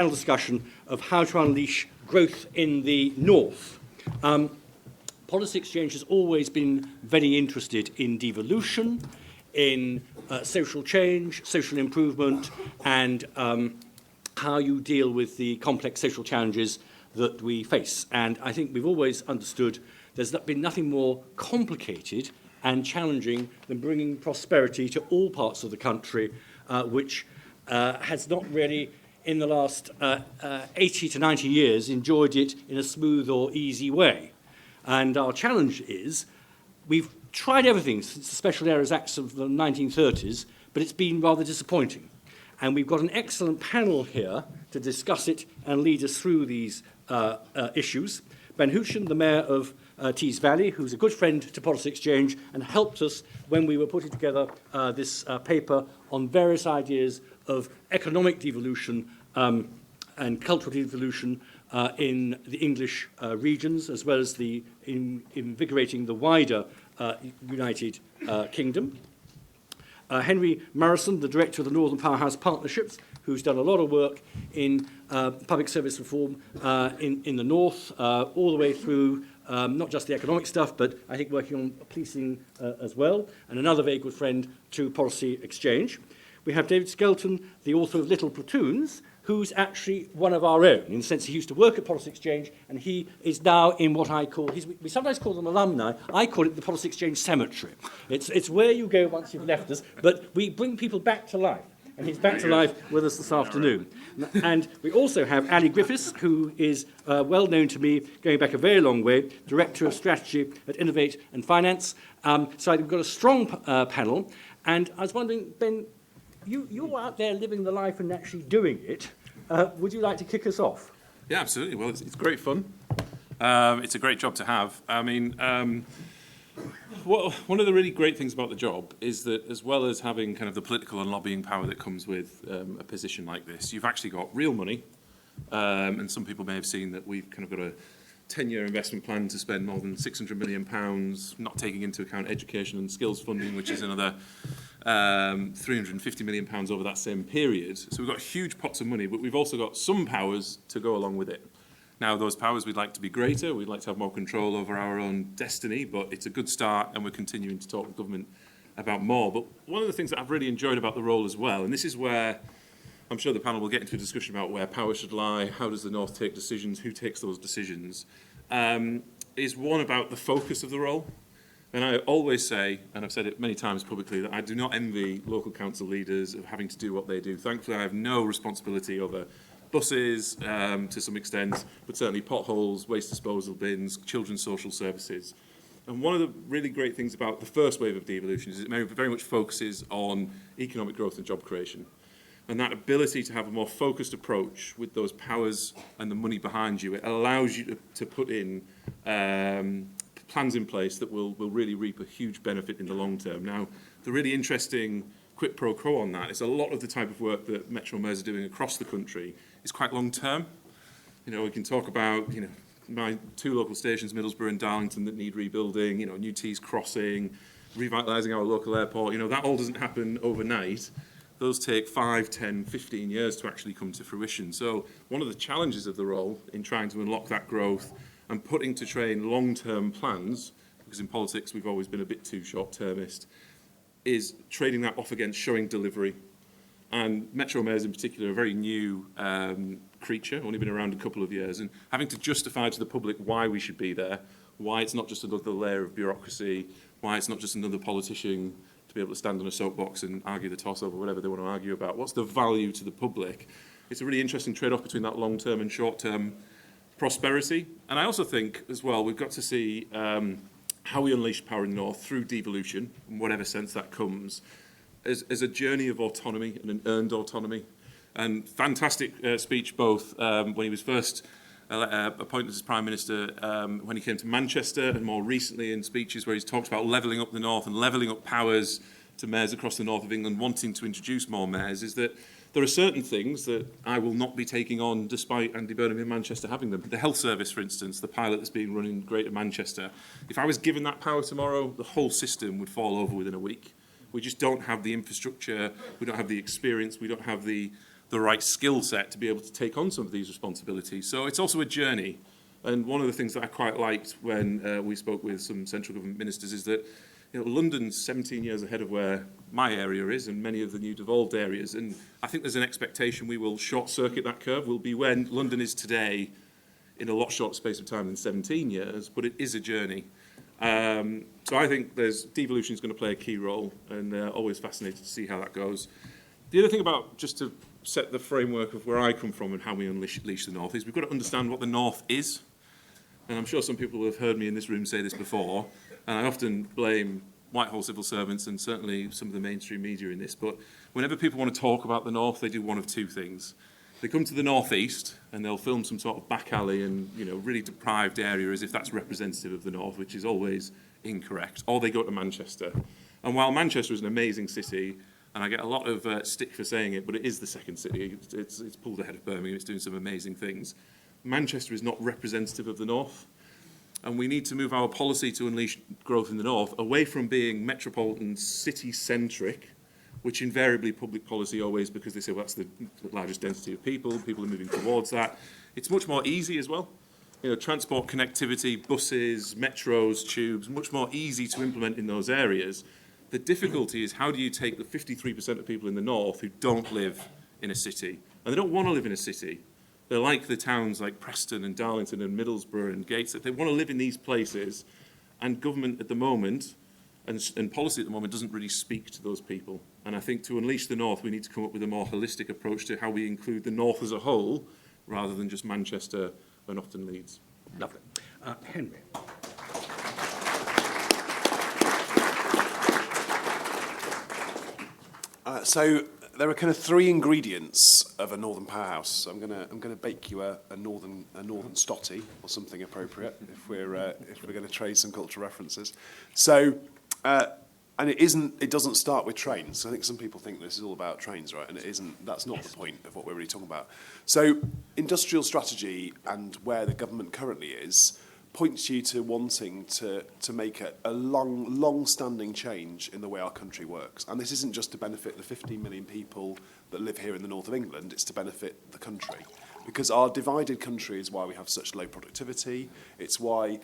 panel discussion of how to unleash growth in the north. Policy Exchange has always been very interested in devolution, in social change, social improvement, and how you deal with the complex social challenges that we face. And I think we've always understood there's been nothing more complicated and challenging than bringing prosperity to all parts of the country, which has not really, in the last 80 to 90 years, enjoyed it in a smooth or easy way. And our challenge is, we've tried everything since the Special Areas Acts of the 1930s, but it's been rather disappointing. And we've got an excellent panel here to discuss it and lead us through these issues. Ben Houchen, the Mayor of Tees Valley, who's a good friend to Policy Exchange and helped us when we were putting together this paper on various ideas of economic devolution and cultural devolution in the English regions, as well as invigorating the wider United Kingdom. Henri Murison, the Director of the Northern Powerhouse Partnerships, who's done a lot of work in public service reform in the north, all the way through not just the economic stuff, but I think working on policing as well, and another very good friend to Policy Exchange. We have David Skelton, the author of Little Platoons, who's actually one of our own, in the sense he used to work at Policy Exchange, and he is now in what I call, we sometimes call them alumni, I call it the Policy Exchange Cemetery. It's where you go once you've left us, but we bring people back to life. And he's back to life with us this afternoon. And we also have Ali Griffiths, who is well known to me, going back a very long way, Director of Strategy at Innovate and Finance. So we've got a strong panel. And I was wondering, Ben, you're out there living the life and actually doing it. Would you like to kick us off? Yeah, absolutely. Well, it's great fun. It's a great job to have. I mean, one of the really great things about the job is that, as well as having kind of the political and lobbying power that comes with a position like this, you've actually got real money. And some people may have seen that we've kind of got a 10-year investment plan to spend more than £600 million, not taking into account education and skills funding, which is another £350 million over that same period. So we've got huge pots of money, but we've also got some powers to go along with it. Now, those powers, we'd like to be greater, we'd like to have more control over our own destiny, but it's a good start, and we're continuing to talk to government about more. But one of the things that I've really enjoyed about the role as well, and this is where I'm sure the panel will get into a discussion about where power should lie, how does the North take decisions, who takes those decisions, is one about the focus of the role. And I always say, and I've said it many times publicly, that I do not envy local council leaders of having to do what they do. Thankfully, I have no responsibility over buses to some extent, but certainly potholes, waste disposal bins, children's social services. And one of the really great things about the first wave of devolution is it very much focuses on economic growth and job creation. And that ability to have a more focused approach with those powers and the money behind you, it allows you to put in plans in place that will really reap a huge benefit in the long term. Now, the really interesting quid pro quo on that is a lot of the type of work that Metro mayors are doing across the country is quite long term. You know, we can talk about, you know, my two local stations, Middlesbrough and Darlington, that need rebuilding, you know, new Tees crossing, revitalising our local airport. You know, that all doesn't happen overnight. Those take 5, 10, 15 years to actually come to fruition. So one of the challenges of the role in trying to unlock that growth and putting to train long-term plans, because in politics we've always been a bit too short-termist, is trading that off against showing delivery. And Metro mayors in particular are a very new creature, only been around a couple of years, and having to justify to the public why we should be there, why it's not just another layer of bureaucracy, why it's not just another politician to be able to stand on a soapbox and argue the toss over whatever they want to argue about. What's the value to the public? It's a really interesting trade-off between that long-term and short-term prosperity. And I also think, as well, we've got to see how we unleash power in the North through devolution, in whatever sense that comes, as a journey of autonomy and an earned autonomy. And fantastic speech both when he was first appointed as Prime Minister, when he came to Manchester, and more recently in speeches where he's talked about levelling up the North and levelling up powers to mayors across the North of England, wanting to introduce more mayors, is that there are certain things that I will not be taking on despite Andy Burnham in Manchester having them. The health service, for instance, the pilot that's being run in Greater Manchester. If I was given that power tomorrow, the whole system would fall over within a week. We just don't have the infrastructure, we don't have the experience, we don't have the the right skill set to be able to take on some of these responsibilities. So it's also a journey. And one of the things that I quite liked when we spoke with some central government ministers is that London's 17 years ahead of where my area is and many of the new devolved areas. And I think there's an expectation we will short-circuit that curve. We'll be where London is today in a lot shorter space of time than 17 years, but it is a journey. So I think devolution is going to play a key role, and always fascinated to see how that goes. The other thing about, just to set the framework of where I come from and how we unleash the North, is we've got to understand what the North is. And I'm sure some people have heard me in this room say this before, and I often blame Whitehall civil servants and certainly some of the mainstream media in this, but whenever people want to talk about the North, they do one of two things. They come to the northeast and they'll film some sort of back alley and really deprived area as if that's representative of the North, which is always incorrect. Or they go to Manchester. And while Manchester is an amazing city, and I get a lot of stick for saying it, but it is the second city. It's pulled ahead of Birmingham. It's doing some amazing things. Manchester is not representative of the North. And we need to move our policy to unleash growth in the North away from being metropolitan, city-centric, which invariably public policy always, because they say, well, that's the largest density of people are moving towards that. It's much more easy as well. Transport connectivity, buses, metros, tubes, much more easy to implement in those areas. The difficulty is, how do you take the 53% of people in the North who don't live in a city? And they don't want to live in a city. They're like the towns like Preston and Darlington and Middlesbrough and Gateshead. They want to live in these places, and government at the moment and policy at the moment doesn't really speak to those people. And I think to unleash the North, we need to come up with a more holistic approach to how we include the North as a whole, rather than just Manchester and often Leeds. Lovely. Henri. So there are kind of three ingredients of a northern powerhouse. So I'm gonna bake you a northern stotty or something appropriate if we're going to trade some cultural references. So and it doesn't start with trains. I think some people think this is all about trains, right? And it isn't. That's not the point of what we're really talking about. So industrial strategy and where the government currently is points you to wanting to make a long-standing change in the way our country works. And this isn't just to benefit the 15 million people that live here in the north of England, it's to benefit the country. Because our divided country is why we have such low productivity. It's why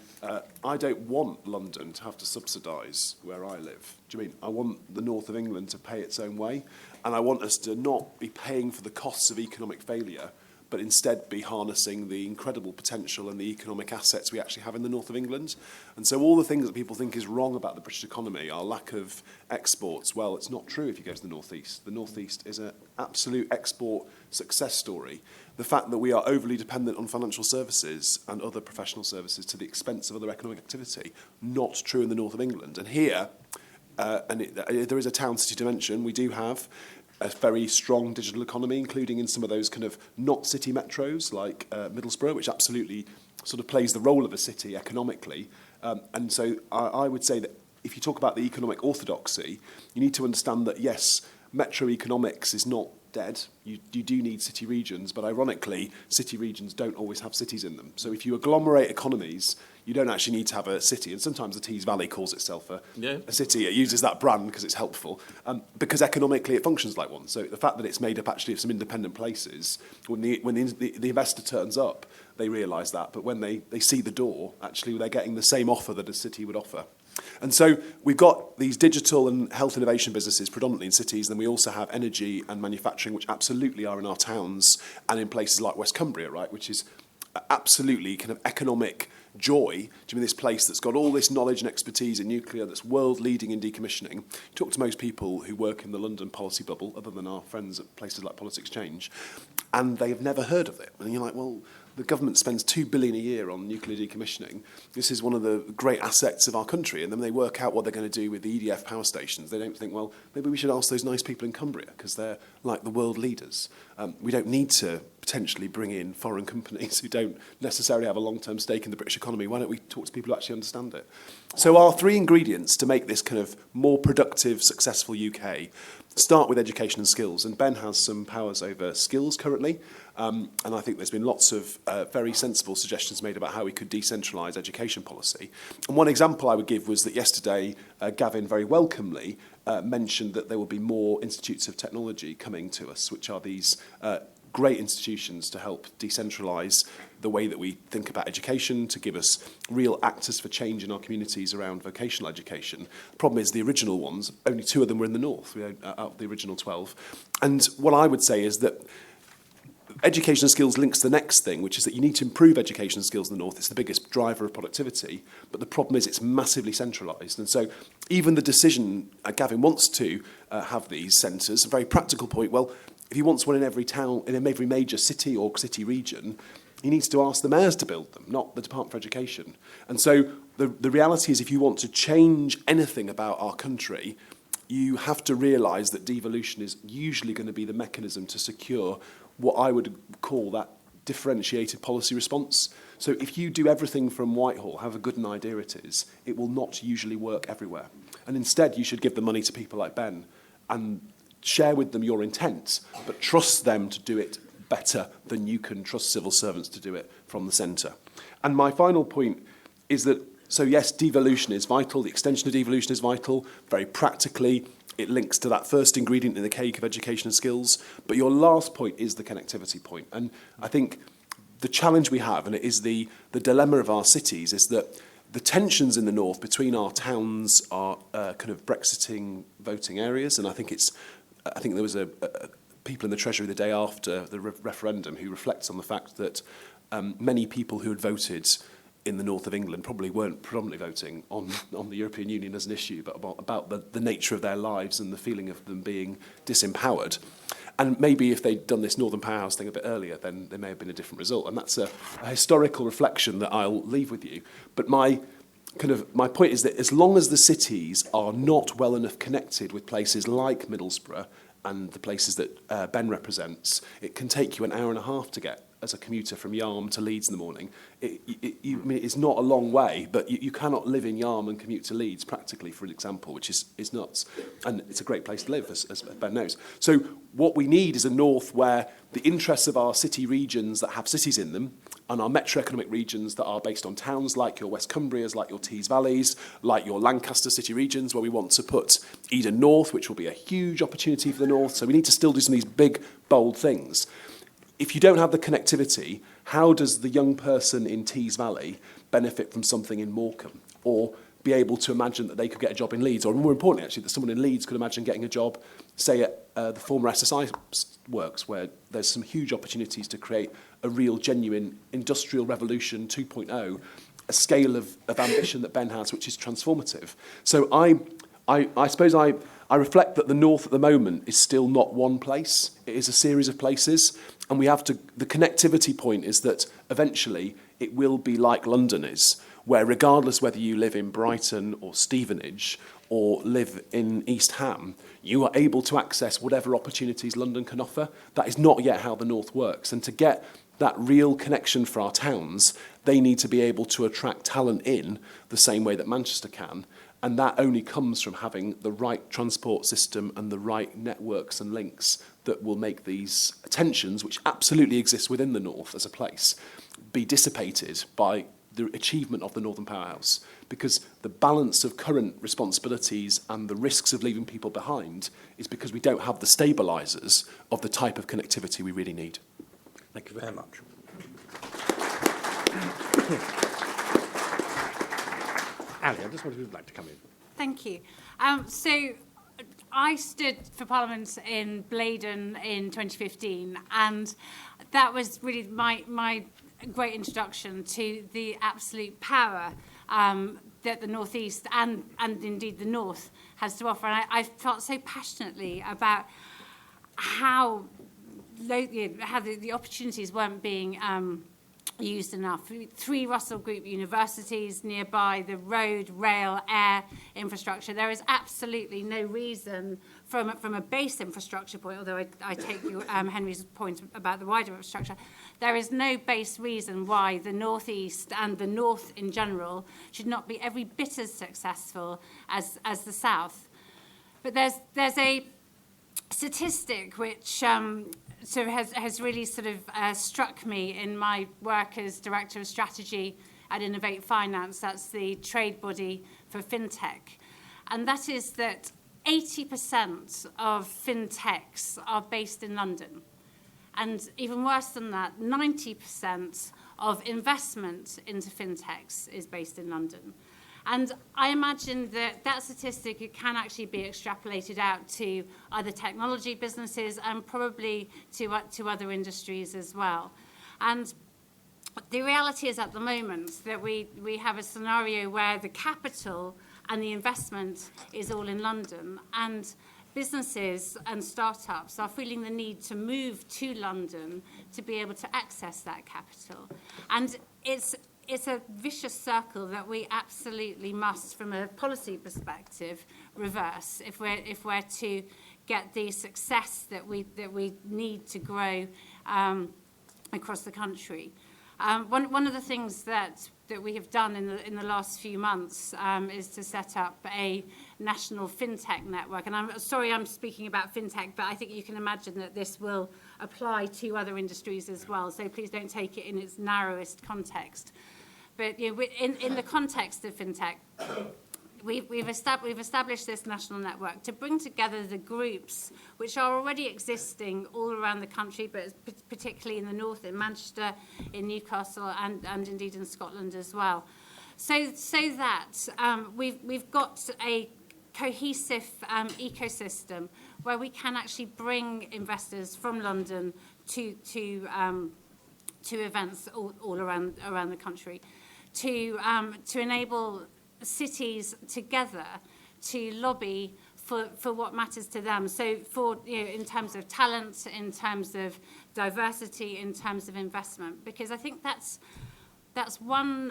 I don't want London to have to subsidise where I live. Do you mean? I want the north of England to pay its own way, and I want us to not be paying for the costs of economic failure, but instead be harnessing the incredible potential and the economic assets we actually have in the north of England. And so all the things that people think is wrong about the British economy, our lack of exports, well, it's not true if you go to the northeast. The northeast is an absolute export success story. The fact that we are overly dependent on financial services and other professional services to the expense of other economic activity, not true in the north of England. And here, there is a town-city dimension. We do have a very strong digital economy, including in some of those kind of not city metros like Middlesbrough, which absolutely sort of plays the role of a city economically. And so I would say that if you talk about the economic orthodoxy, you need to understand that, yes, metro economics is not dead. You do need city regions, but ironically, city regions don't always have cities in them. So if you agglomerate economies, you don't actually need to have a city. And sometimes the Tees Valley calls itself a city. It uses that brand because it's helpful. Because economically it functions like one. So the fact that it's made up actually of some independent places, when the investor turns up, they realise that. But when they see the door, actually they're getting the same offer that a city would offer. And so we've got these digital and health innovation businesses predominantly in cities, then we also have energy and manufacturing, which absolutely are in our towns and in places like West Cumbria, right, which is absolutely kind of economic joy. Do you mean this place that's got all this knowledge and expertise in nuclear, that's world-leading in decommissioning? You talk to most people who work in the London policy bubble, other than our friends at places like Politics Change, and they have never heard of it. And you're like, well, the government spends $2 billion a year on nuclear decommissioning. This is one of the great assets of our country. And then they work out what they're going to do with the EDF power stations. They don't think, well, maybe we should ask those nice people in Cumbria because they're like the world leaders. We don't need to potentially bring in foreign companies who don't necessarily have a long-term stake in the British economy. Why don't we talk to people who actually understand it? So our three ingredients to make this kind of more productive, successful UK start with education and skills. And Ben has some powers over skills currently. And I think there's been lots of very sensible suggestions made about how we could decentralise education policy. And one example I would give was that yesterday Gavin very welcomely mentioned that there will be more institutes of technology coming to us, which are these great institutions to help decentralise the way that we think about education, to give us real actors for change in our communities around vocational education. The problem is the original ones, only 2 of them were in the north, out of the original 12. And what I would say is that education skills links the next thing, which is that you need to improve education skills in the north. It's the biggest driver of productivity, but the problem is it's massively centralised. And so even the decision, Gavin wants to have these centres, a very practical point, well, if he wants one in every town, in every major city or city region, he needs to ask the mayors to build them, not the Department for Education. And so the reality is if you want to change anything about our country, you have to realise that devolution is usually going to be the mechanism to secure what I would call that differentiated policy response. So if you do everything from Whitehall, however good an idea it is, it will not usually work everywhere. And instead, you should give the money to people like Ben and share with them your intent, but trust them to do it better than you can trust civil servants to do it from the centre. And my final point is that, so yes, devolution is vital, the extension of devolution is vital, very practically, it links to that first ingredient in the cake of education and skills, but your last point is the connectivity point. And I think the challenge we have, and it is the dilemma of our cities, is that the tensions in the north between our towns are kind of Brexiting voting areas, and I think there was people in the Treasury the day after the referendum who reflects on the fact that many people who had voted in the north of England probably weren't predominantly voting on the European Union as an issue, but about the nature of their lives and the feeling of them being disempowered. And maybe if they'd done this Northern Powerhouse thing a bit earlier, then there may have been a different result. And that's a historical reflection that I'll leave with you. But my point is that as long as the cities are not well enough connected with places like Middlesbrough and the places that Ben represents, it can take you an hour and a half to get as a commuter from Yarm to Leeds in the morning. It's not a long way, but you cannot live in Yarm and commute to Leeds practically, for example, which is nuts. And it's a great place to live, as Ben knows. So what we need is a north where the interests of our city regions that have cities in them and our metro-economic regions that are based on towns like your West Cumbrias, like your Tees Valleys, like your Lancaster city regions, where we want to put Eden North, which will be a huge opportunity for the north. So we need to still do some of these big, bold things. If you don't have the connectivity, how does the young person in Tees Valley benefit from something in Morecambe, or be able to imagine that they could get a job in Leeds, or more importantly, actually, that someone in Leeds could imagine getting a job, say, at the former SSI works, where there's some huge opportunities to create a real, genuine industrial revolution 2.0, a scale of ambition that Ben has, which is transformative. So I suppose I reflect that the north at the moment is still not one place. It is a series of places. And we have to, the connectivity point is that eventually it will be like London is, where regardless whether you live in Brighton or Stevenage or live in East Ham, you are able to access whatever opportunities London can offer. That is not yet how the north works. And to get that real connection for our towns, they need to be able to attract talent in the same way that Manchester can. And that only comes from having the right transport system and the right networks and links that will make these tensions, which absolutely exist within the north as a place, be dissipated by the achievement of the Northern Powerhouse. Because the balance of current responsibilities and the risks of leaving people behind is because we don't have the stabilisers of the type of connectivity we really need. Thank you very much. Ali, I just wondered if you'd like to come in. Thank you. So I stood for Parliament in Blaydon in 2015, and that was really my great introduction to the absolute power that the North East and indeed the North has to offer. And I felt so passionately about how the opportunities weren't being used enough. 3 Russell Group universities nearby, the road, rail, air infrastructure. There is absolutely no reason from a base infrastructure point, although I take Henry's point about the wider infrastructure, there is no base reason why the North East and the North in general should not be every bit as successful as the South. But there's a statistic which sort of has really sort of struck me in my work as Director of Strategy at Innovate Finance. That's the trade body for Fintech. And that is that 80% of fintechs are based in London. And even worse than that, 90% of investment into fintechs is based in London. And I imagine that that statistic can actually be extrapolated out to other technology businesses and probably to other industries as well. And the reality is at the moment that we have a scenario where the capital and the investment is all in London, and businesses and startups are feeling the need to move to London to be able to access that capital. And it's a vicious circle that we absolutely must, from a policy perspective, reverse if we're to get the success that we need to grow across the country. One of the things that we have done in the last few months is to set up a national fintech network. And I'm sorry I'm speaking about fintech, but I think you can imagine that this will apply to other industries as well. So please don't take it in its narrowest context. But you know, in the context of fintech, we've established this national network to bring together the groups which are already existing all around the country, but particularly in the north, in Manchester, in Newcastle, and indeed in Scotland as well. So that we've got a cohesive ecosystem where we can actually bring investors from London to events all around the country, to enable cities together to lobby for what matters to them. So for, you know, in terms of talent, in terms of diversity, in terms of investment, because I think that's one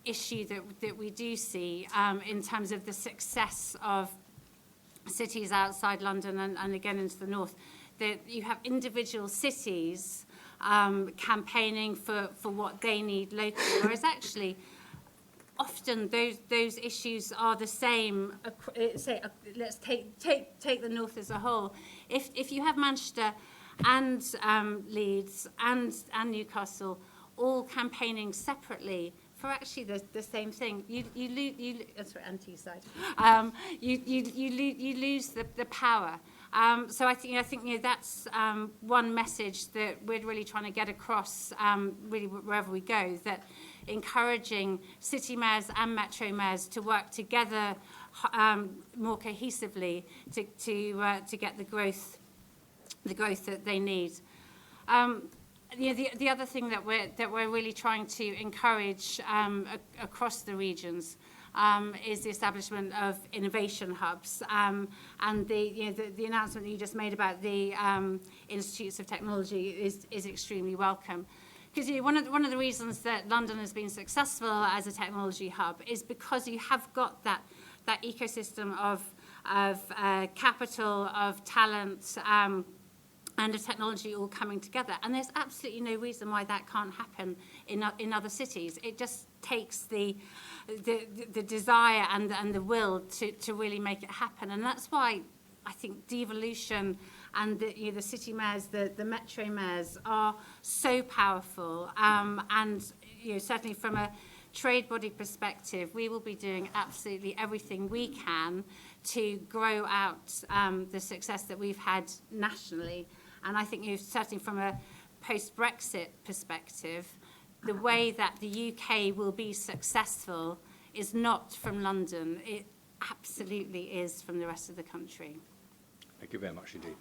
issue that we do see in terms of the success of cities outside London and again into the north, that you have individual cities campaigning for what they need locally, whereas actually often those issues are the same. Let's take the north as a whole. If you have Manchester and Leeds and Newcastle all campaigning separately for actually the same thing, you lose the power. So I think you know, that's one message that we're really trying to get across, really wherever we go, that encouraging city mayors and metro mayors to work together more cohesively to get the growth that they need. You know, the other thing that we're really trying to encourage across the regions is the establishment of innovation hubs, and the announcement that you just made about the institutes of technology is extremely welcome. Because you know, one of the reasons that London has been successful as a technology hub is because you have got that ecosystem of capital, of talent, and of technology all coming together. And there's absolutely no reason why that can't happen in other cities. It just takes the desire and the will to really make it happen. And that's why I think devolution and the city mayors, the metro mayors are so powerful. And you know, certainly from a trade body perspective, we will be doing absolutely everything we can to grow out the success that we've had nationally. And I think, you know, certainly from a post-Brexit perspective, the way that the UK will be successful is not from London. It absolutely is from the rest of the country. Thank you very much indeed.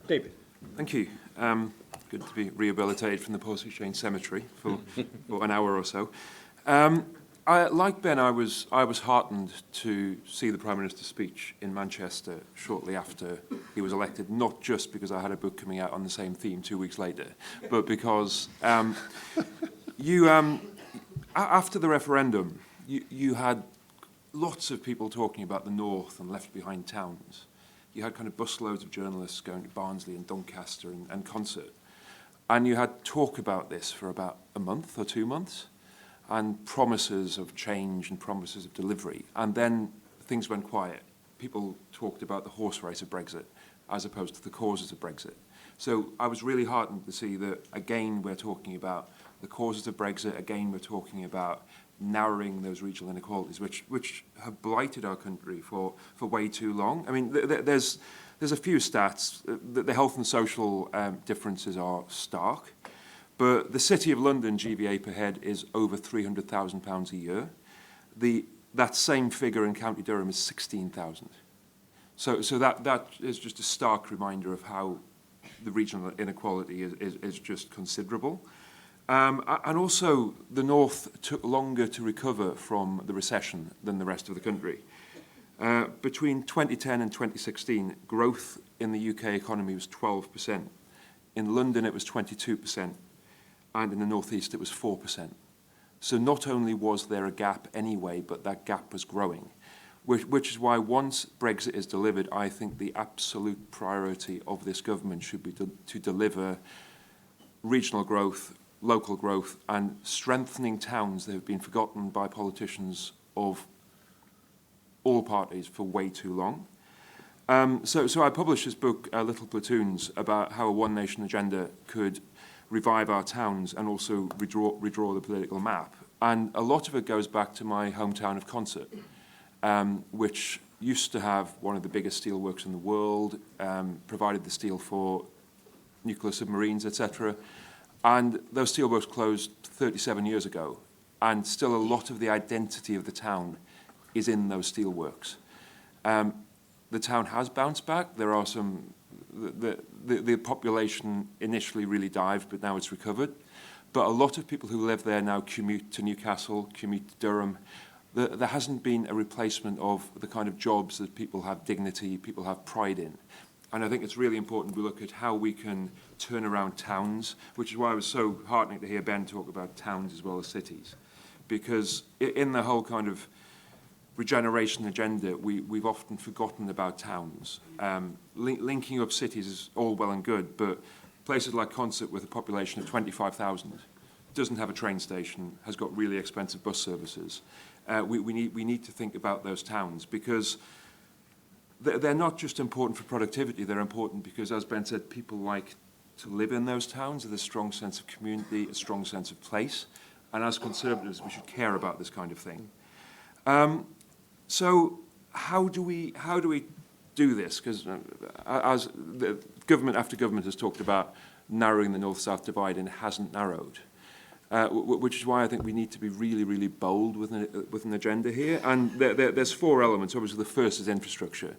David. Thank you. Good to be rehabilitated from the Post Exchange Cemetery for an hour or so. Like Ben, I was heartened to see the Prime Minister's speech in Manchester shortly after he was elected, not just because I had a book coming out on the same theme 2 weeks later, but because after the referendum, you had lots of people talking about the north and left behind towns. You had kind of busloads of journalists going to Barnsley and Doncaster and Concert. And you had talk about this for about a month or 2 months. and promises of change and promises of delivery. And then things went quiet. People talked about the horse race of Brexit as opposed to the causes of Brexit. So I was really heartened to see that, again, we're talking about the causes of Brexit. Again, we're talking about narrowing those regional inequalities, which have blighted our country for way too long. I mean, there's a few stats. The health and social differences are stark. But the City of London GVA per head is over £300,000 a year. That same figure in County Durham is 16,000. So that is just a stark reminder of how the regional inequality is just considerable. And also, the North took longer to recover from the recession than the rest of the country. Between 2010 and 2016, growth in the UK economy was 12%. In London, it was 22%. And in the North East, it was 4%. So not only was there a gap anyway, but that gap was growing, which is why once Brexit is delivered, I think the absolute priority of this government should be to deliver regional growth, local growth, and strengthening towns that have been forgotten by politicians of all parties for way too long. So I published this book, Little Platoons, about how a One Nation agenda could revive our towns and also redraw the political map. And a lot of it goes back to my hometown of Consett, which used to have one of the biggest steelworks in the world, provided the steel for nuclear submarines, etc. And those steelworks closed 37 years ago, and still a lot of the identity of the town is in those steelworks. The town has bounced back. There are some... The population initially really dived, but now it's recovered. But a lot of people who live there now commute to Newcastle, commute to Durham. There hasn't been a replacement of the kind of jobs that people have dignity, people have pride in. And I think it's really important we look at how we can turn around towns, which is why it was so heartening to hear Ben talk about towns as well as cities. Because in the whole kind of regeneration agenda, we've often forgotten about towns. Linking up cities is all well and good, but places like Consett with a population of 25,000 doesn't have a train station, has got really expensive bus services. We need to think about those towns because they're not just important for productivity, they're important because, as Ben said, people like to live in those towns with a strong sense of community, a strong sense of place. And as Conservatives, we should care about this kind of thing. So how do we do this? Because as the government after government has talked about narrowing the north-south divide and it hasn't narrowed, which is why I think we need to be really, really bold with an agenda here. And there's four elements. Obviously, the first is infrastructure.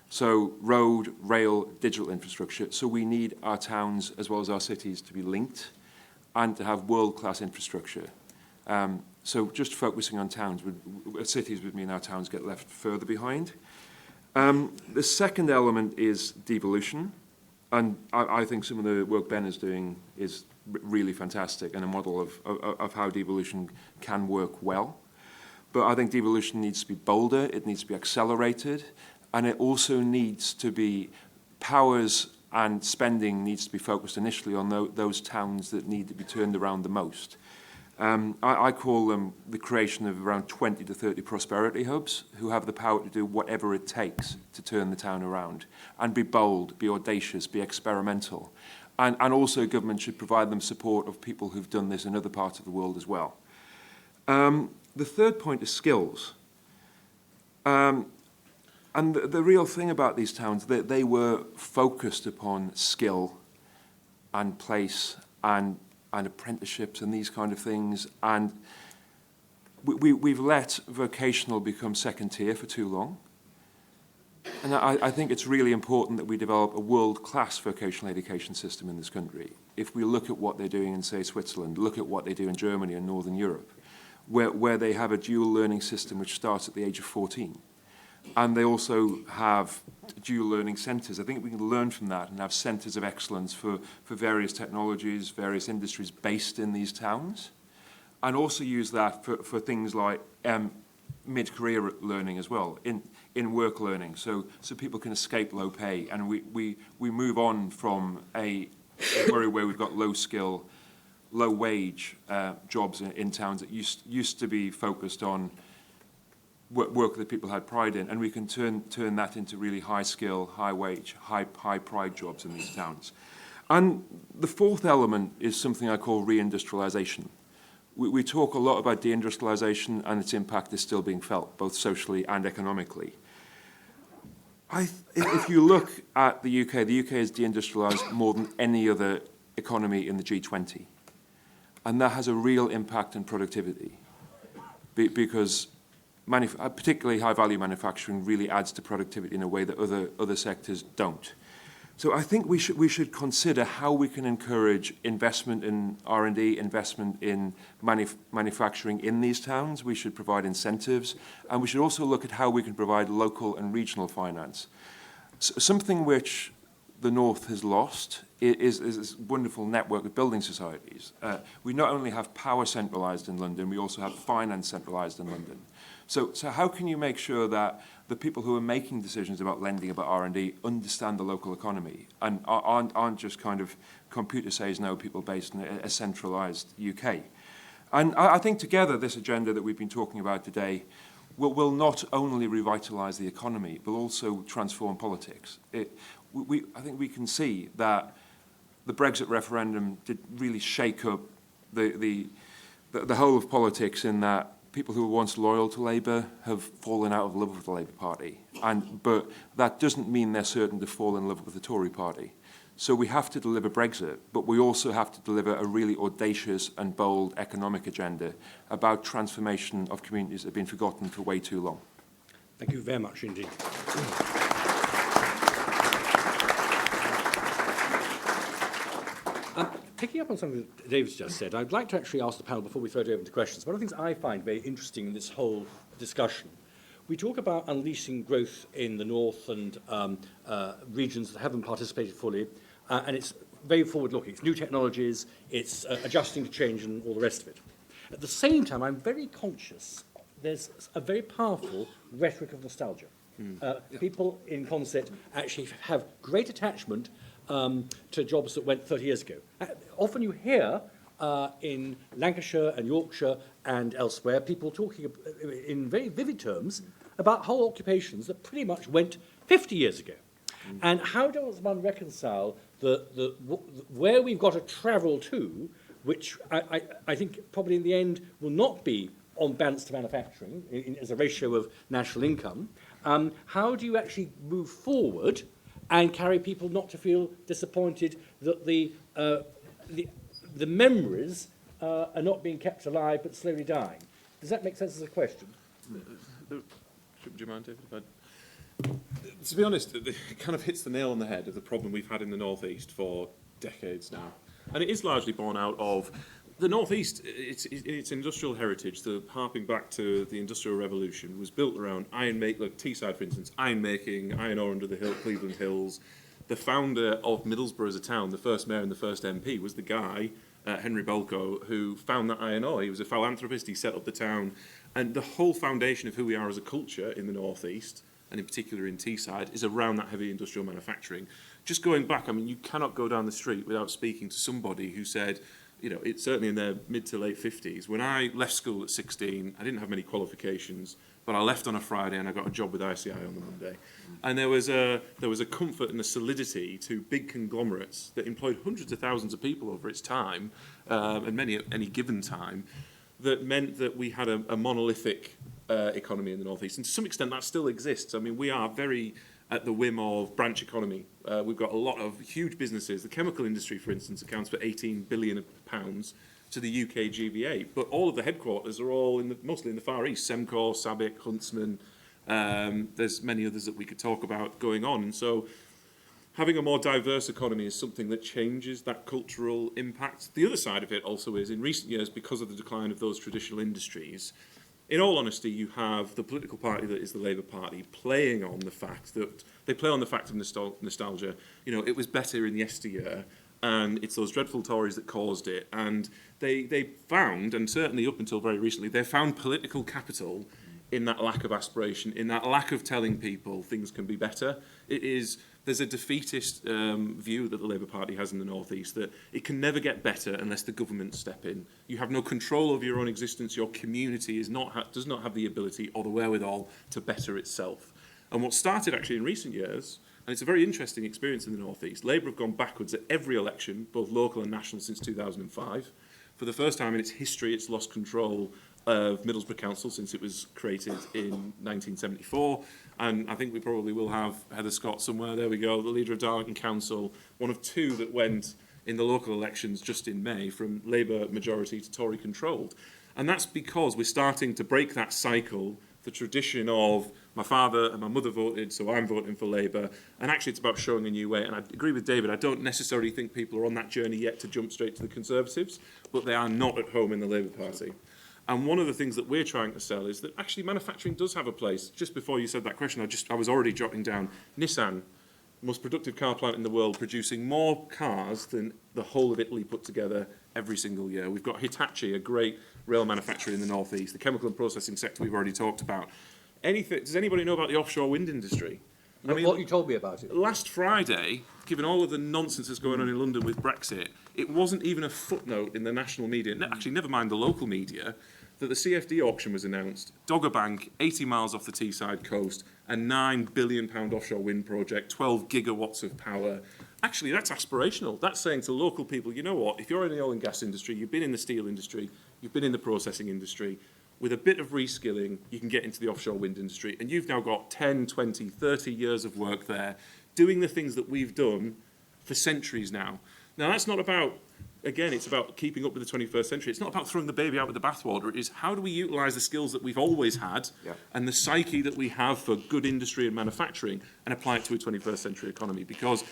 So road, rail, digital infrastructure. So we need our towns as well as our cities to be linked and to have world-class infrastructure. So just focusing on towns, cities would mean our towns get left further behind. The second element is devolution. And I think some of the work Ben is doing is really fantastic and a model of how devolution can work well. But I think devolution needs to be bolder, it needs to be accelerated, and it also needs to be powers and spending needs to be focused initially on those towns that need to be turned around the most. I call them the creation of around 20 to 30 prosperity hubs who have the power to do whatever it takes to turn the town around and be bold, be audacious, be experimental. And also government should provide them support of people who've done this in other parts of the world as well. The third point is skills. And the real thing about these towns, they were focused upon skill and place and apprenticeships and these kind of things. And we've let vocational become second tier for too long. And I think it's really important that we develop a world-class vocational education system in this country. If we look at what they're doing in, say, Switzerland, look at what they do in Germany and Northern Europe, where they have a dual learning system which starts at the age of 14. And they also have dual learning centres. I think we can learn from that and have centres of excellence for various technologies, various industries based in these towns. And also use that for things like mid-career learning as well, in work learning, so people can escape low pay. And we move on from a area where we've got low skill, low-wage jobs in towns that used to be focused on work that people had pride in, and we can turn that into really high-skill, high-wage, high-pride jobs in these towns. And the fourth element is something I call reindustrialization. We talk a lot about deindustrialization, and its impact is still being felt, both socially and economically. If you look at the UK has deindustrialized more than any other economy in the G20. And that has a real impact on productivity because particularly high-value manufacturing really adds to productivity in a way that other sectors don't. So I think we should consider how we can encourage investment in R&D, investment in manufacturing in these towns. We should provide incentives, and we should also look at how we can provide local and regional finance. Something which the North has lost is this wonderful network of building societies. We not only have power centralised in London, we also have finance centralised in London. So how can you make sure that the people who are making decisions about lending, about R&D, understand the local economy and aren't just kind of computer says no people based in a centralised UK? And I think together this agenda that we've been talking about today will not only revitalise the economy, but also transform politics. I think we can see that the Brexit referendum did really shake up the whole of politics in that people who were once loyal to Labour have fallen out of love with the Labour Party. But that doesn't mean they're certain to fall in love with the Tory Party. So we have to deliver Brexit, but we also have to deliver a really audacious and bold economic agenda about transformation of communities that have been forgotten for way too long. Thank you very much indeed. Picking up on something that David's just said, I'd like to actually ask the panel before we throw it open to questions. One of the things I find very interesting in this whole discussion, we talk about unleashing growth in the north and regions that haven't participated fully, and it's very forward-looking. It's new technologies, it's adjusting to change and all the rest of it. At the same time, I'm very conscious there's a very powerful rhetoric of nostalgia. People in Consett actually have great attachment to jobs that went 30 years ago. Often you hear in Lancashire and Yorkshire and elsewhere people talking in very vivid terms about whole occupations that pretty much went 50 years ago. And how does one reconcile where we've got to travel to, which I think probably in the end will not be on balance to manufacturing as a ratio of national income, how do you actually move forward and carry people not to feel disappointed that the memories are not being kept alive but slowly dying? Does that make sense as a question? Do you mind, David? To be honest, it kind of hits the nail on the head of the problem we've had in the North East for decades now. And it is largely born out of the North East. Its industrial heritage, the harping back to the Industrial Revolution, was built around iron making. Look, Teesside, for instance, iron making, iron ore under the Cleveland Hills. The founder of Middlesbrough as a town, the first mayor and the first MP, was the guy, Henri, who found that iron ore. He was a philanthropist. He set up the town. And the whole foundation of who we are as a culture in the North East, and in particular in Teesside, is around that heavy industrial manufacturing. Just going back, I mean, you cannot go down the street without speaking to somebody who said, you know, it's certainly in their mid to late 50s. When I left school at 16, I didn't have many qualifications, but I left on a Friday and I got a job with ICI on the Monday. And there was a comfort and a solidity to big conglomerates that employed hundreds of thousands of people over its time, and many at any given time, that meant that we had a monolithic economy in the North East. And to some extent that still exists. I mean, we are very at the whim of branch economy. We've got a lot of huge businesses. The chemical industry, for instance, accounts for £18 billion to the UK GVA, but all of the headquarters are all mostly in the Far East. Semcor, Sabic, Huntsman. There's many others that we could talk about going on. And so having a more diverse economy is something that changes that cultural impact. The other side of it also is, in recent years, because of the decline of those traditional industries, in all honesty, you have the political party that is the Labour Party playing on the fact that they play on the fact of nostalgia. You know, it was better in yesteryear, and it's those dreadful Tories that caused it. And they found, and certainly up until very recently, they found political capital in that lack of aspiration, in that lack of telling people things can be better. It is there's a defeatist view that the Labour Party has in the North East, that it can never get better unless the government step in. You have no control over your own existence. Your community does not have the ability or the wherewithal to better itself. And what started actually in recent years, and it's a very interesting experience in the North East, Labour have gone backwards at every election, both local and national, since 2005. For the first time in its history, it's lost control of Middlesbrough Council since it was created in 1974. And I think we probably will have Heather Scott somewhere. There we go, the leader of Darlington Council, one of two that went in the local elections just in May from Labour majority to Tory controlled. And that's because we're starting to break that cycle, the tradition of my father and my mother voted, so I'm voting for Labour. And actually it's about showing a new way. And I agree with David, I don't necessarily think people are on that journey yet to jump straight to the Conservatives, but they are not at home in the Labour Party. And one of the things that we're trying to sell is that actually manufacturing does have a place. Just before you said that question, I was already jotting down Nissan, most productive car plant in the world, producing more cars than the whole of Italy put together every single year. We've got Hitachi, a great rail manufacturer in the North East. The chemical and processing sector we've already talked about. Does anybody know about the offshore wind industry? I mean, what you told me about it. Last Friday, given all of the nonsense that's going on in London with Brexit, it wasn't even a footnote in the national media, actually never mind the local media, that the CFD auction was announced. Dogger Bank, 80 miles off the Teesside coast, a £9 billion offshore wind project, 12 gigawatts of power. Actually, that's aspirational. That's saying to local people, you know what, if you're in the oil and gas industry, you've been in the steel industry, you've been in the processing industry, with a bit of reskilling, you can get into the offshore wind industry. And you've now got 10, 20, 30 years of work there, doing the things that we've done for centuries now. Now, that's not about, again, it's about keeping up with the 21st century. It's not about throwing the baby out with the bathwater. It is how do we utilise the skills that we've always had and the psyche that we have for good industry and manufacturing and apply it to a 21st century economy. Because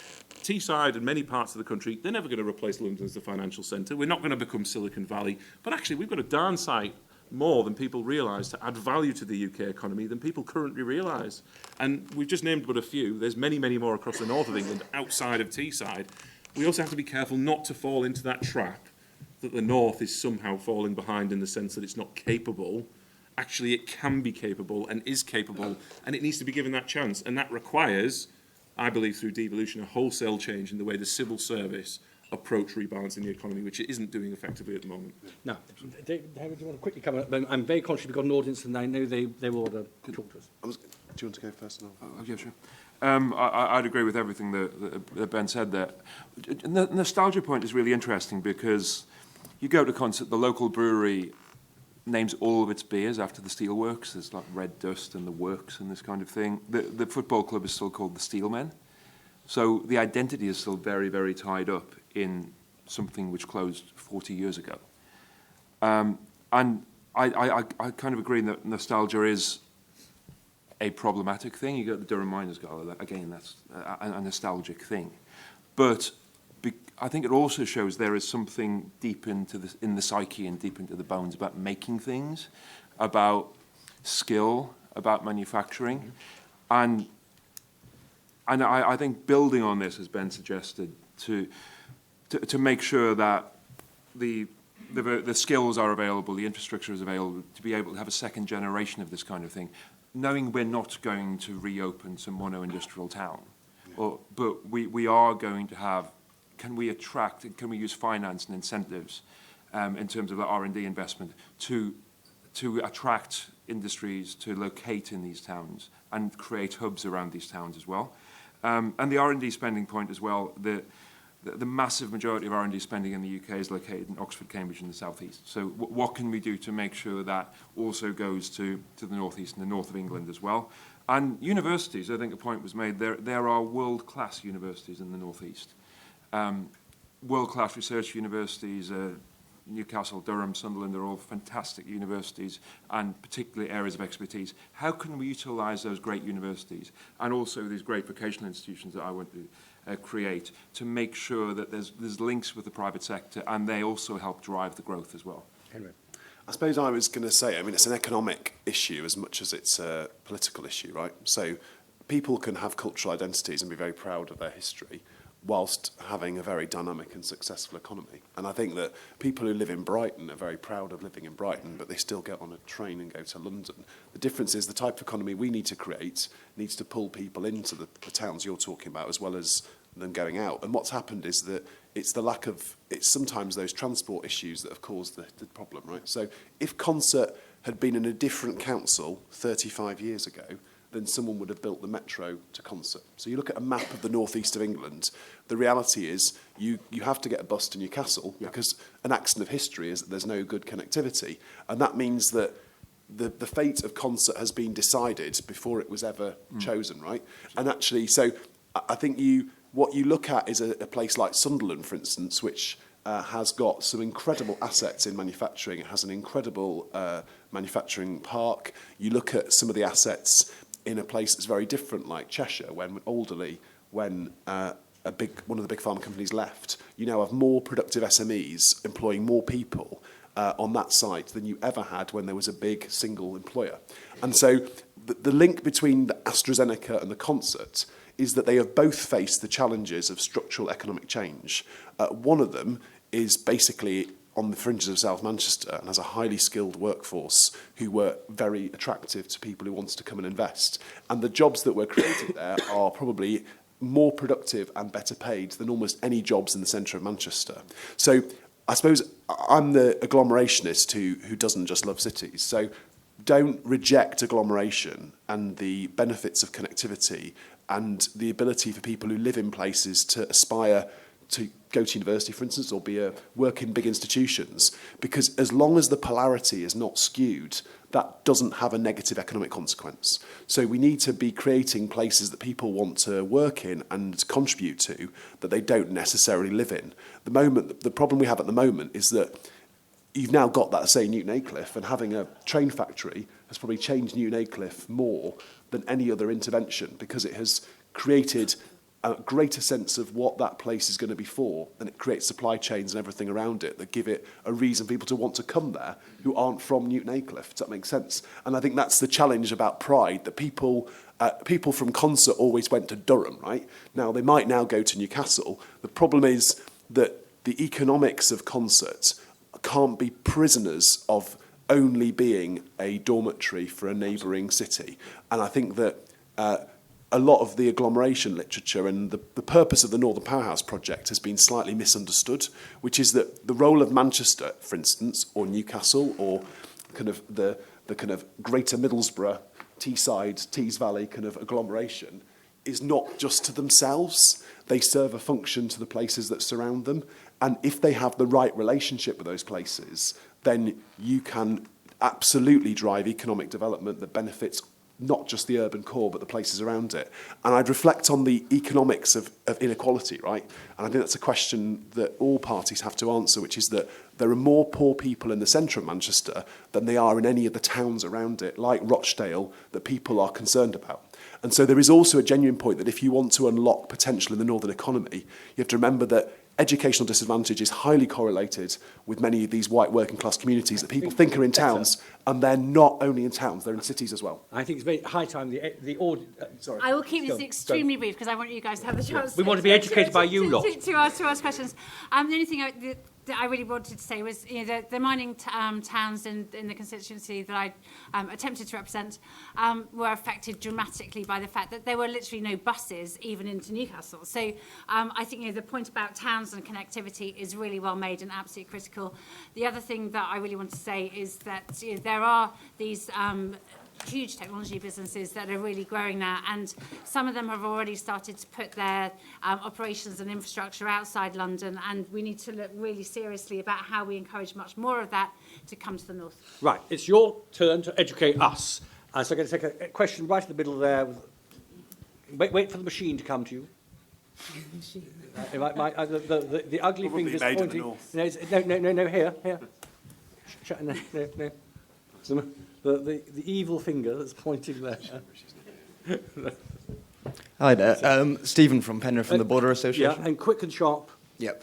Teesside and many parts of the country, they're never going to replace London as the financial centre. We're not going to become Silicon Valley. But actually, we've got a darn sight more than people realise to add value to the UK economy than people currently realise. And we've just named but a few. There's many, many more across the north of England, outside of Teesside. We also have to be careful not to fall into that trap that the north is somehow falling behind in the sense that it's not capable. Actually, it can be capable and is capable, and it needs to be given that chance. And that requires, I believe, through devolution, a wholesale change in the way the civil service approach rebalancing the economy, which it isn't doing effectively at the moment. Now, David, do you want to quickly come up? I'm very conscious we've got an audience and I know they will want to talk to us. Do you want to go first? Yeah, sure. I'd agree with everything that Ben said there. The nostalgia point is really interesting because you go to concert, the local brewery names all of its beers after the steelworks. There's like Red Dust and the Works and this kind of thing. The football club is still called the Steelmen. So the identity is still very, very tied up in something which closed 40 years ago. And I kind of agree that nostalgia is a problematic thing. You got the Durham Miners Gala, again, that's a nostalgic thing. But I think it also shows there is something deep in the psyche and deep into the bones about making things, about skill, about manufacturing. And I think building on this, as Ben suggested, to make sure that the skills are available, the infrastructure is available, to be able to have a second generation of this kind of thing, knowing we're not going to reopen some mono-industrial town, but we are going to have, can we attract, and can we use finance and incentives in terms of the R&D investment to attract industries to locate in these towns and create hubs around these towns as well. And the R&D spending point as well, the massive majority of R&D spending in the UK is located in Oxford, Cambridge and the South East. So what can we do to make sure that also goes to the North East and the North of England as well? And universities, I think a point was made, there are world-class universities in the North East. World-class research universities, Newcastle, Durham, Sunderland are all fantastic universities and particularly areas of expertise. How can we utilise those great universities and also these great vocational institutions that I want to create to make sure that there's links with the private sector and they also help drive the growth as well? Henri. I suppose I was going to say, I mean, it's an economic issue as much as it's a political issue, right? So people can have cultural identities and be very proud of their history, whilst having a very dynamic and successful economy. And I think that people who live in Brighton are very proud of living in Brighton, but they still get on a train and go to London. The difference is the type of economy we need to create needs to pull people into the towns you're talking about, as well as them going out. And what's happened is that it's sometimes those transport issues that have caused the problem, right? So if Concert had been in a different council 35 years ago, then someone would have built the metro to Concert. So you look at a map of the northeast of England, the reality is you have to get a bus to Newcastle because an accident of history is that there's no good connectivity. And that means that the fate of Concert has been decided before it was ever chosen, right? And actually, so I think what you look at is a place like Sunderland, for instance, which has got some incredible assets in manufacturing. It has an incredible manufacturing park. You look at some of the assets in a place that's very different, like Cheshire, when Alderley, when one of the big pharma companies left, you now have more productive SMEs employing more people on that site than you ever had when there was a big single employer. And so the link between the AstraZeneca and the Concert is that they have both faced the challenges of structural economic change. One of them is basically on the fringes of South Manchester and has a highly skilled workforce who were very attractive to people who wanted to come and invest. And the jobs that were created there are probably more productive and better paid than almost any jobs in the centre of Manchester. So I suppose I'm the agglomerationist who doesn't just love cities. So don't reject agglomeration and the benefits of connectivity and the ability for people who live in places to aspire to go to university, for instance, or work in big institutions, because as long as the polarity is not skewed, that doesn't have a negative economic consequence. So we need to be creating places that people want to work in and contribute to that they don't necessarily live in. The problem we have at the moment is that you've now got that, say, Newton Aycliffe, and having a train factory has probably changed Newton Aycliffe more than any other intervention because it has created a greater sense of what that place is going to be for, and it creates supply chains and everything around it that give it a reason for people to want to come there who aren't from Newton Aycliffe. Does that make sense? And I think that's the challenge about Pride, that people from Concert always went to Durham, right? Now, they might now go to Newcastle. The problem is that the economics of Concert can't be prisoners of only being a dormitory for a neighbouring city. And I think that a lot of the agglomeration literature and the purpose of the Northern Powerhouse project has been slightly misunderstood, which is that the role of Manchester, for instance, or Newcastle, or kind of the kind of Greater Middlesbrough, Teesside, Tees Valley kind of agglomeration is not just to themselves. They serve a function to the places that surround them. And if they have the right relationship with those places, then you can absolutely drive economic development that benefits not just the urban core, but the places around it. And I'd reflect on the economics of inequality, right? And I think that's a question that all parties have to answer, which is that there are more poor people in the centre of Manchester than there are in any of the towns around it, like Rochdale, that people are concerned about. And so there is also a genuine point that if you want to unlock potential in the northern economy, you have to remember that educational disadvantage is highly correlated with many of these white working class communities that people think are in towns, and they're not only in towns, they're in cities as well. I think it's very high time sorry. I will keep this extremely brief because I want you guys to have the chance. We want to be educated by you lot. To ask questions. The only thing that I really wanted to say was, the mining towns in the constituency that I attempted to represent were affected dramatically by the fact that there were literally no buses even into Newcastle. So I think the point about towns and connectivity is really well made and absolutely critical. The other thing that I really want to say is that there are these huge technology businesses that are really growing now, and some of them have already started to put their operations and infrastructure outside London, and we need to look really seriously about how we encourage much more of that to come to the north. Right, it's your turn to educate us. So I'm going to take a question right in the middle there. Wait for the machine to come to you. The ugly Probably fingers made in the pointing. north. No, here. No. The evil finger that's pointing there. Hi there, Stephen from Penrith from the Border Association. Yeah, and quick and sharp. Yep.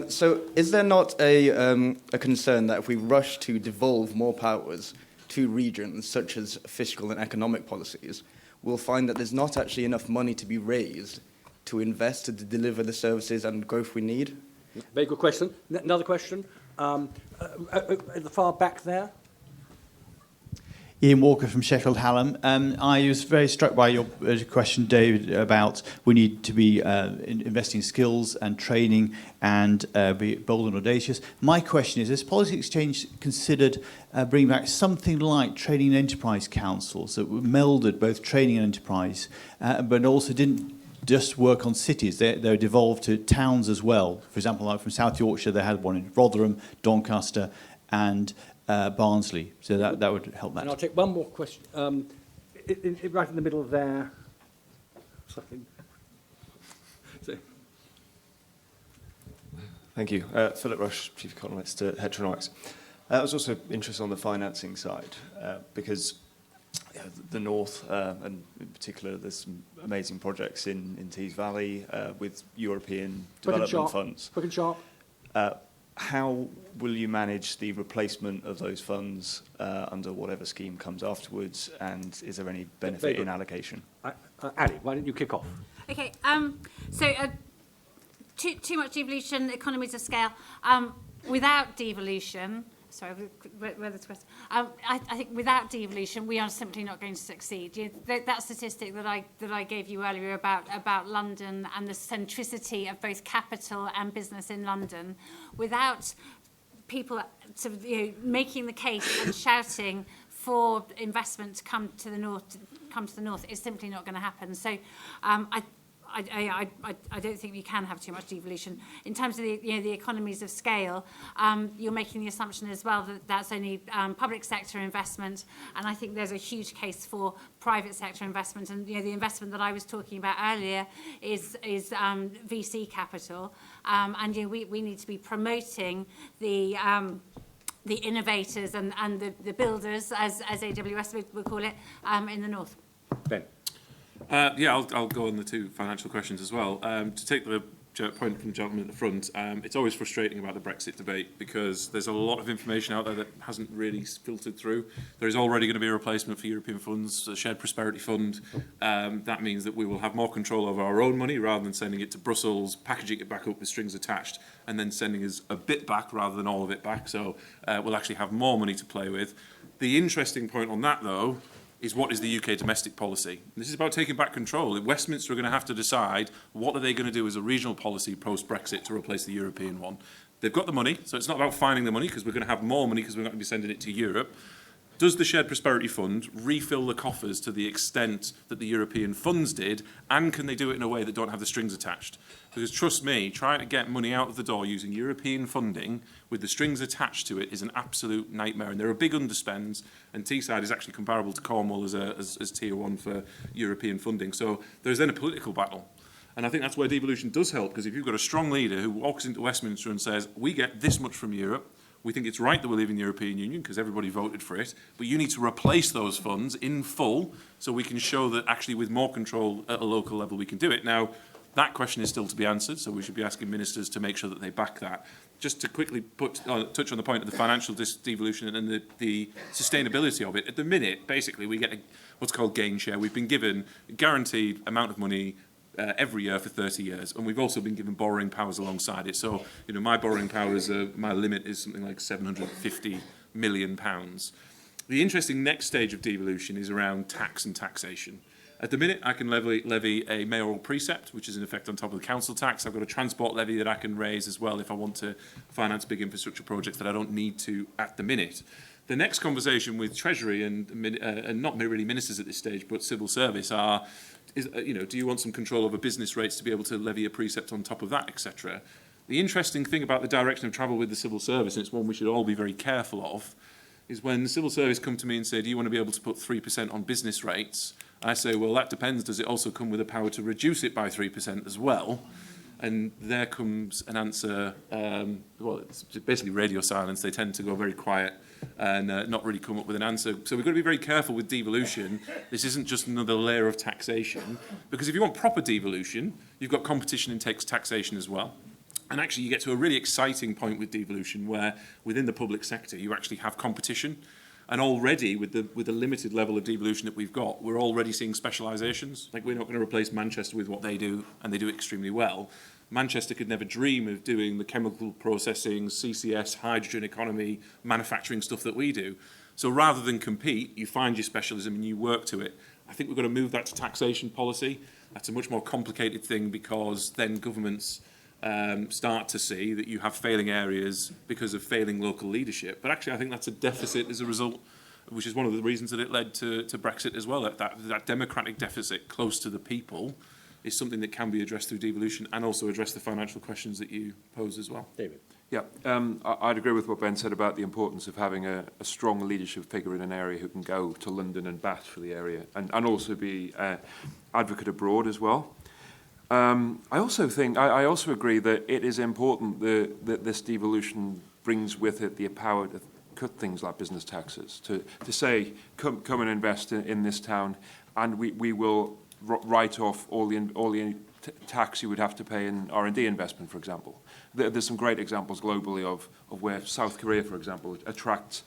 So is there not a concern that if we rush to devolve more powers to regions, such as fiscal and economic policies, we'll find that there's not actually enough money to be raised to invest to deliver the services and growth we need? Very good question. Another question. At the far back there. Ian Walker from Sheffield Hallam. I was very struck by your question, David, about we need to be investing in skills and training and be bold and audacious. My question is, has Policy Exchange considered bringing back something like training and enterprise councils that melded both training and enterprise, but also didn't just work on cities? They're devolved to towns as well. For example, like from South Yorkshire, they had one in Rotherham, Doncaster, and Barnsley. So that would help that. And I'll take one more question. Right in the middle there. Something. So. Thank you. Philip Rush, Chief Economist at Heteronomics. I was also interested on the financing side because the North, and in particular, there's some amazing projects in Tees Valley with European development funds. Quick and sharp. How will you manage the replacement of those funds under whatever scheme comes afterwards, and is there any benefit in allocation? Ali, why don't you kick off? Okay, so too much devolution, economies of scale. Without devolution, sorry, where the question? I think without devolution, we are simply not going to succeed. That statistic that I gave you earlier about London and the centricity of both capital and business in London, without people sort of, making the case and shouting for investment to come to the north, is simply not going to happen. So, I don't think we can have too much devolution. In terms of the economies of scale, you're making the assumption as well that that's only public sector investment, and I think there's a huge case for private sector investment. And the investment that I was talking about earlier is VC capital, and we need to be promoting the innovators and the builders, as AWS would call it, in the north. Ben. I'll go on the two financial questions as well. To take the point from the gentleman at the front, it's always frustrating about the Brexit debate because there's a lot of information out there that hasn't really filtered through. There is already going to be a replacement for European funds, the Shared Prosperity Fund. That means that we will have more control over our own money rather than sending it to Brussels, packaging it back up with strings attached, and then sending us a bit back rather than all of it back. So we'll actually have more money to play with. The interesting point on that, though, is what is the UK domestic policy. This is about taking back control. Westminster are going to have to decide what are they going to do as a regional policy post-Brexit to replace the European one. They've got the money, so it's not about finding the money because we're going to have more money because we're going to be sending it to Europe. Does the Shared Prosperity Fund refill the coffers to the extent that the European funds did, and can they do it in a way that don't have the strings attached? Because trust me, trying to get money out of the door using European funding with the strings attached to it is an absolute nightmare, and there are big underspends, and Teesside is actually comparable to Cornwall as Tier 1 for European funding. So there's then a political battle. And I think that's where devolution does help, because if you've got a strong leader who walks into Westminster and says, we get this much from Europe, we think it's right that we're leaving the European Union because everybody voted for it, but you need to replace those funds in full so we can show that actually with more control at a local level we can do it. Now, that question is still to be answered, so we should be asking ministers to make sure that they back that. Just to quickly touch on the point of the financial devolution and the sustainability of it, at the minute, basically, we get what's called gain share. We've been given a guaranteed amount of money every year for 30 years, and we've also been given borrowing powers alongside it. So, my borrowing powers, my limit is something like £750 million. The interesting next stage of devolution is around tax and taxation. At the minute, I can levy a mayoral precept, which is in effect on top of the council tax. I've got a transport levy that I can raise as well if I want to finance big infrastructure projects that I don't need to at the minute. The next conversation with Treasury and not really ministers at this stage, but civil service do you want some control over business rates to be able to levy a precept on top of that, etc. The interesting thing about the direction of travel with the civil service, and it's one we should all be very careful of, is when the civil service come to me and say, do you want to be able to put 3% on business rates? I say, well, that depends. Does it also come with the power to reduce it by 3% as well? And there comes an answer, it's basically radio silence. They tend to go very quiet and not really come up with an answer. So we've got to be very careful with devolution. This isn't just another layer of taxation, because if you want proper devolution, you've got competition and taxation as well. And actually you get to a really exciting point with devolution where within the public sector you actually have competition. And already, with the limited level of devolution that we've got, we're already seeing specialisations. Like, we're not going to replace Manchester with what they do, and they do it extremely well. Manchester could never dream of doing the chemical processing, CCS, hydrogen economy, manufacturing stuff that we do. So rather than compete, you find your specialism and you work to it. I think we've got to move that to taxation policy. That's a much more complicated thing, because then governments start to see that you have failing areas because of failing local leadership. But actually, I think that's a deficit as a result, which is one of the reasons that it led to Brexit as well. That democratic deficit close to the people is something that can be addressed through devolution, and also address the financial questions that you pose as well. David. Yeah, I'd agree with what Ben said about the importance of having a strong leadership figure in an area who can go to London and bat for the area, and also be advocate abroad as well. I also agree that it is important that this devolution brings with it the power to cut things like business taxes, to say, come and invest in this town, and we will write off all the tax you would have to pay in R&D investment, for example. There's some great examples globally of where South Korea, for example, attracts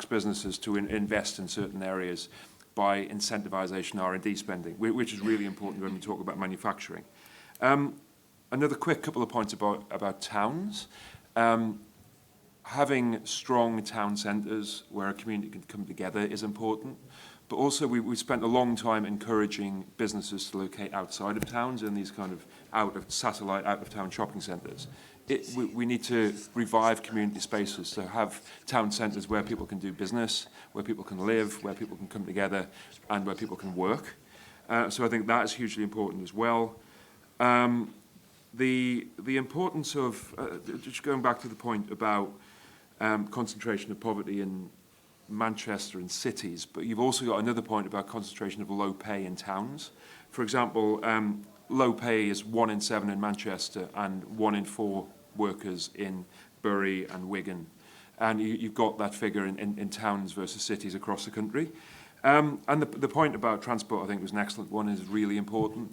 businesses to invest in certain areas by incentivisation R&D spending, which is really important when we talk about manufacturing. Another quick couple of points about towns. Having strong town centres where a community can come together is important. But also, we spent a long time encouraging businesses to locate outside of towns in these kind of satellite, out-of-town shopping centres. We need to revive community spaces, so have town centres where people can do business, where people can live, where people can come together, and where people can work. So I think that is hugely important as well. The importance of, just going back to the point about concentration of poverty in Manchester and cities, but you've also got another point about concentration of low pay in towns. For example, low pay is 1 in 7 in Manchester and 1 in 4 workers in Bury and Wigan. And you've got that figure in towns versus cities across the country. And the point about transport, I think, was an excellent one, is really important.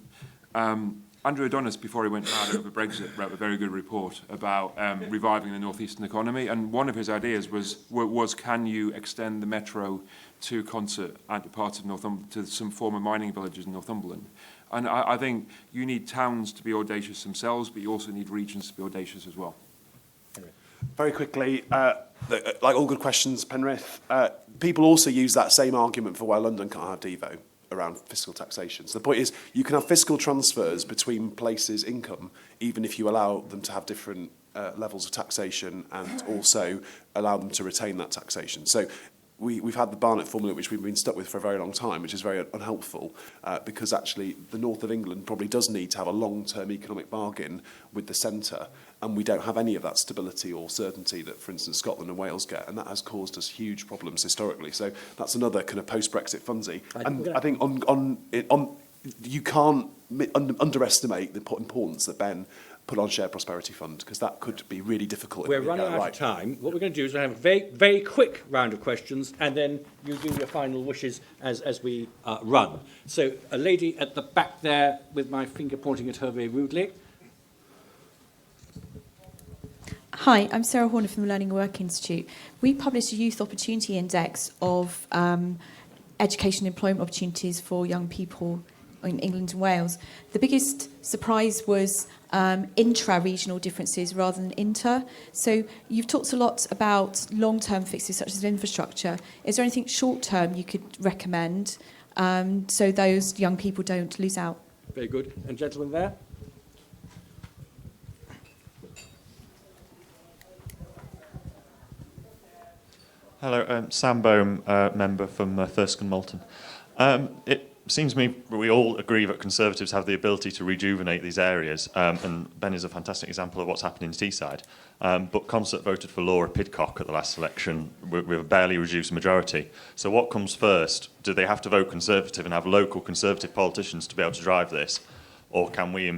Andrew Adonis, before he went mad over Brexit, wrote a very good report about reviving the northeastern economy. And one of his ideas was can you extend the metro to Concert and to parts of Northumberland, to some former mining villages in Northumberland. And I think you need towns to be audacious themselves, but you also need regions to be audacious as well. Very quickly, like all good questions, Penrith, people also use that same argument for why London can't have Devo around fiscal taxation. So the point is, you can have fiscal transfers between places' income, even if you allow them to have different levels of taxation and also allow them to retain that taxation. So we've had the Barnett formula, which we've been stuck with for a very long time, which is very unhelpful, because actually the north of England probably does need to have a long-term economic bargain with the centre, and we don't have any of that stability or certainty that, for instance, Scotland and Wales get, and that has caused us huge problems historically. So that's another kind of post-Brexit funsy. And I think you can't underestimate the importance that Ben put on Shared Prosperity Fund, because that could be really difficult. We're running out of time. What we're going to do is we're going to have a very, very quick round of questions, and then you do your final wishes as we run. So a lady at the back there with my finger pointing at her very rudely. Hi, I'm Sarah Horner from the Learning and Work Institute. We published a Youth Opportunity Index of education and employment opportunities for young people in England and Wales. The biggest surprise was intra-regional differences rather than inter. So you've talked a lot about long-term fixes such as infrastructure. Is there anything short-term you could recommend so those young people don't lose out? Very good. And gentleman there. Hello, Sam Bohm, member from Thirsk Malton. It seems to me we all agree that Conservatives have the ability to rejuvenate these areas, and Ben is a fantastic example of what's happened in Teesside. But Concert voted for Laura Pidcock at the last election with a barely reduced majority. So what comes first? Do they have to vote Conservative and have local Conservative politicians to be able to drive this? Or can we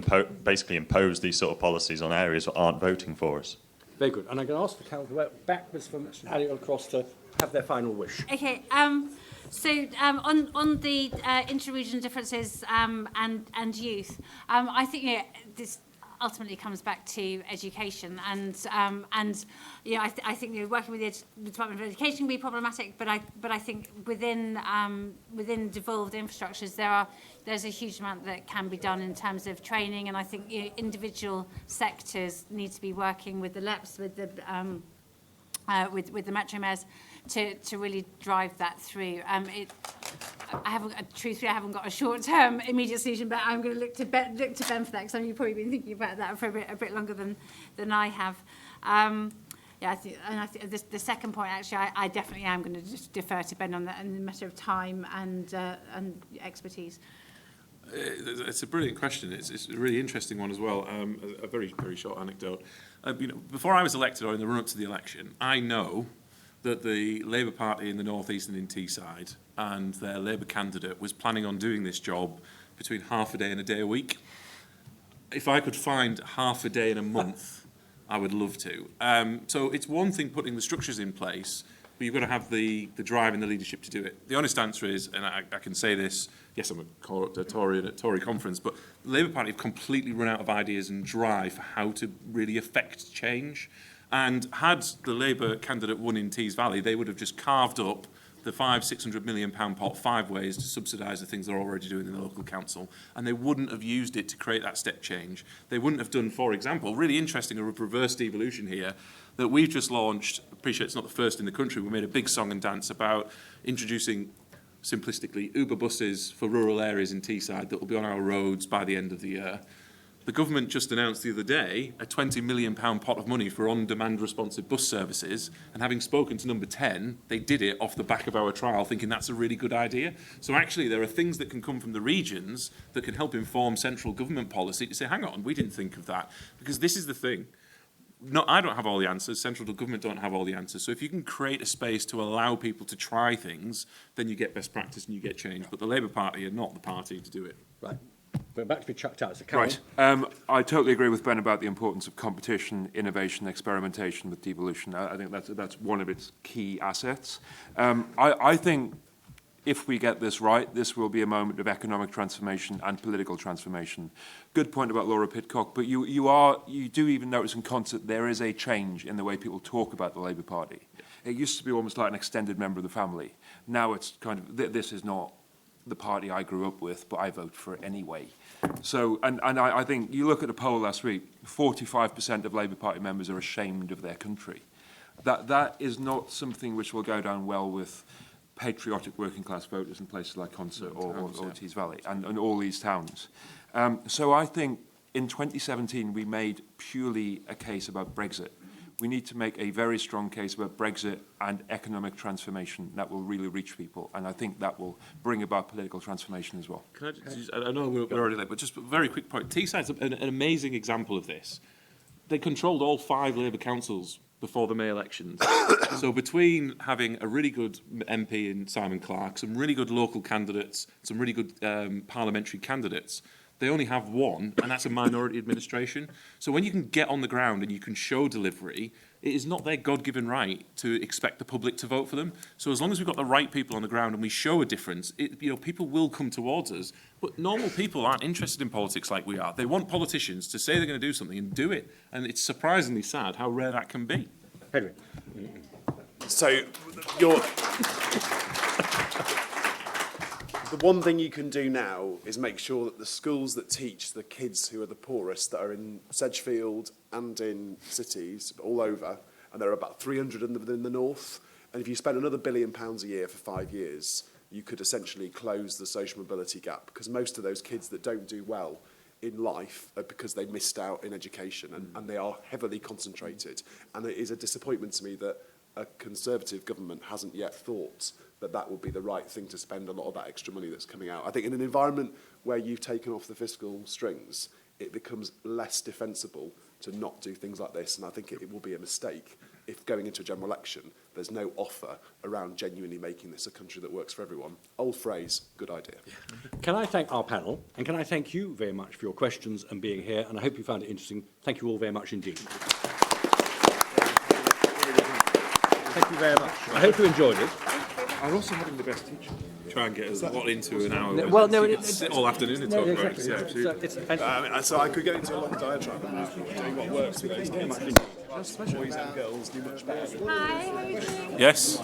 basically impose these sort of policies on areas that aren't voting for us? Very good. And I'm going to ask the council to work backwards from Harry across to have their final wish. Okay. So on the inter-region differences and youth, I think ultimately comes back to education, and you know, I think you know, working with the Department of Education can be problematic, but I think within devolved infrastructures there's a huge amount that can be done in terms of training, and I think you know, individual sectors need to be working with the LEPs, with the Metro Mayors to really drive that through. Truthfully, I haven't got a short-term immediate solution, but I'm going to look to Ben for that, because I mean, you've probably been thinking about that for a bit longer than I have. Yeah, I think the second point, actually, I definitely am going to just defer to Ben on that, in the matter of time and expertise. It's a brilliant question. It's a really interesting one as well. A very, very short anecdote. You know, before I was elected, or in the run-up to the election, I know that the Labour Party in the North East and in Teesside and their Labour candidate was planning on doing this job between half a day and a day a week. If I could find half a day in a month, I would love to. So it's one thing putting the structures in place, but you've got to have the drive and the leadership to do it. The honest answer is, and I can say this, yes, I'm a Tory at a Tory conference, but the Labour Party have completely run out of ideas and drive for how to really affect change. And had the Labour candidate won in Tees Valley, they would have just carved up the £600 million pot 5 ways to subsidise the things they're already doing in the local council, and they wouldn't have used it to create that step change. They wouldn't have done, for example, really interesting, a reverse devolution here, that we've just launched. I appreciate it's not the first in the country. We made a big song and dance about introducing, simplistically, Uber buses for rural areas in Teesside that will be on our roads by the end of the year. The government just announced the other day a £20 million pot of money for on-demand responsive bus services, and having spoken to number 10, they did it off the back of our trial, thinking that's a really good idea. So actually there are things that can come from the regions that can help inform central government policy to say, hang on, we didn't think of that. Because this is the thing. I don't have all the answers, central government don't have all the answers. So if you can create a space to allow people to try things, then you get best practice and you get change. But the Labour Party are not the party to do it. Right. We're about to be chucked out. So Carol. Right. I totally agree with Ben about the importance of competition, innovation, experimentation with devolution. I think that's one of its key assets. I think if we get this right, this will be a moment of economic transformation and political transformation. Good point about Laura Pidcock, but you do even notice in concert there is a change in the way people talk about the Labour Party. It used to be almost like an extended member of the family. Now it's kind of, this is not the party I grew up with, but I vote for it anyway. So, and I think you look at a poll last week, 45% of Labour Party members are ashamed of their country. That is not something which will go down well with patriotic working class voters in places like Consett or Tees Valley and all these towns. So I think in 2017 we made purely a case about Brexit. We need to make a very strong case about Brexit and economic transformation that will really reach people, and I think that will bring about political transformation as well. Can I just, I know we're already late, but just a very quick point. Teesside's an amazing example of this. They controlled all 5 Labour councils before the May elections. So between having a really good MP in Simon Clarke, some really good local candidates, some really good parliamentary candidates, they only have one, and that's a minority administration. So when you can get on the ground and you can show delivery, it is not their God-given right to expect the public to vote for them. So as long as we've got the right people on the ground and we show a difference, people will come towards us. But normal people aren't interested in politics like we are. They want politicians to say they're going to do something and do it. And it's surprisingly sad how rare that can be. Henri. So the one thing you can do now is make sure that the schools that teach the kids who are the poorest, that are in Sedgefield and in cities all over, and there are about 300 in the north, and if you spend another £1 billion a year for 5 years, you could essentially close the social mobility gap, because most of those kids that don't do well in life are because they missed out in education, and they are heavily concentrated. And it is a disappointment to me that a Conservative government hasn't yet thought that that would be the right thing to spend a lot of that extra money that's coming out. I think in an environment where you've taken off the fiscal strings, it becomes less defensible to not do things like this, and I think it will be a mistake if going into a general election there's no offer around genuinely making this a country that works for everyone. Old phrase, good idea. Can I thank our panel, and can I thank you very much for your questions and being here, and I hope you found it interesting. Thank you all very much indeed. Thank you very much. I hope you enjoyed it. I'm also having the best teacher. try and get us all into an hour. No, well, no, You it- could it- sit all afternoon and No, talk about exactly. it. Yeah, absolutely. So it's, and, So I could go into a long diatribe about doing what works with those kids. Boys and girls do much better. Hi, how are you doing? Yes.